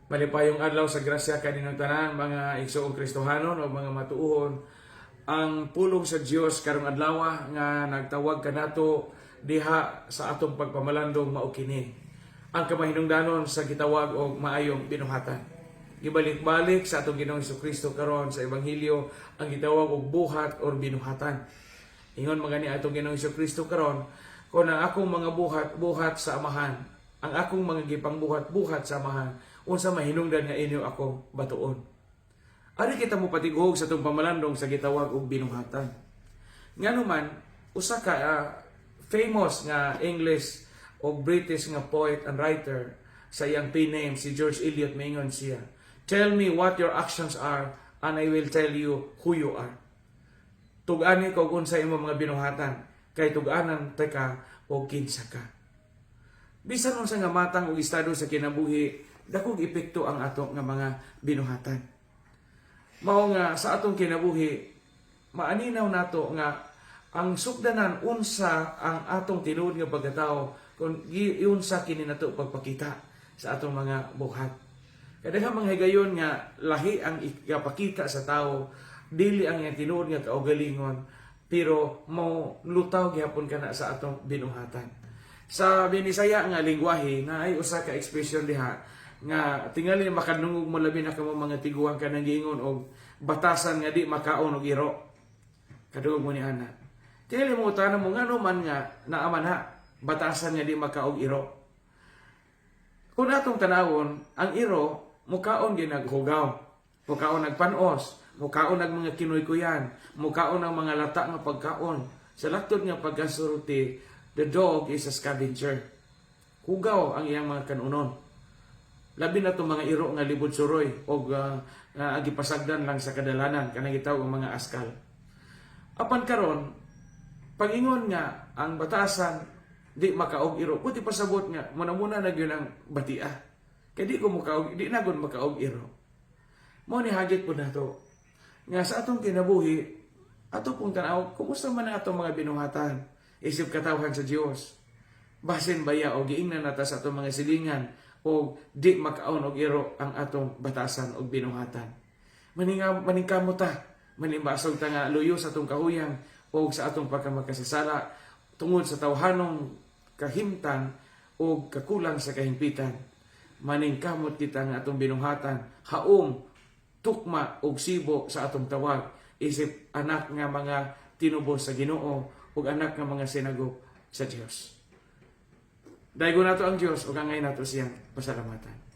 Malipayong adlaw sa grasya kaninyong tanan mga igsoong Kristohanon o mga matuuhon. Ang pulong sa Dios karong adlaw nga nagtawag kanato diha sa atong pagpamalandong mao kini. Ang kamahinungdanon sa gitawag og maayong binuhatan. Gibalik-balik sa atong Ginoong Jesucristo karon sa ebanghelyo ang gitawag og buhat or binuhatan. Ingon mga ni atong Ginoong Jesucristo karon, kung ang akong mga buhat sa amahan, ang akong mga gipangbuhat sa amahan, unsa mahinungdan nga inyo ako batuon. Ari kita mo patigog sa itong pamalandong sa gitawag og binuhatan. Nga naman, usa ka famous nga English o British nga poet and writer sa iyang name si George Eliot maingon siya, "Tell me what your actions are and I will tell you who you are." Tug-ani ko kung sa imo mga binuhatan, kay tug-anan teka o kinsa ka. Bisan unsa nga matang og estado sa kinabuhi, dakong epekto ang ato nga mga binuhatan. Mao nga sa atong kinabuhi, maaninaw nato nga ang sugdanan unsa ang atong tinuod nga pagkatao kung unsa kini nato pagpakita sa atong mga buhat. Kadaghan mga higayon nga lahi ang ikapakita sa tao, dili ang iyang tinuod nga kaugalingon, pero mo lutaw gyapon kana sa atong binuhatan. Sa Binisaya nga lingwahe na ay usa ka expression diha nga tingali makadungog mo labi na kamo mga tiguang kanang giingon og batasan nga di makaon og iro. Kadungog mo ni ana. Tingali mo tanan mo ngano man nga naaman ha batasan nga di makaog iro. Kung atong tanawon, ang iro mukaon ginaghugaw, mukaon nagpanos, mukaon nag mga kinoy-kuyan, mukaon ang mga lata nga pagkaon. Sa laktod nga pagkasulti, the dog is a scavenger. Hugaw ang iyang mga kanunon. Labi na itong mga iro nga libod suroy o agipasagdan lang sa kadalanan kanang gitawag ang mga askal. Apan karon, pangingon nga ang batasan di makaog iro, puti pasabot nga muna na gyud ang batia. Kay di ko makaog, di na gud makaog iro. Mao ni hagit po nato nga sa atong kinabuhi, ato pong tanaw, kumusta man ang atong mga binuhatan, isip katawhan sa Dios. Basin baya o giingnan nata sa atong mga silingan o di makaon og iro ang atong batasan og binuhatan. Maningkamo ta, manimbasog ta nga luyo sa atong kahuyang o sa atong pagkamakasasala tungod sa tawhanong kahimtang o kakulang sa kahimpitan. Maningkamot kita nga atong binuhatan, haom, tukma og sibo sa atong tawag, isip anak nga mga tinubos sa Ginoo ug anak nga mga sinagop sa Dios. Daigo nato ang Dios ug angay nato siyang pasalamatan.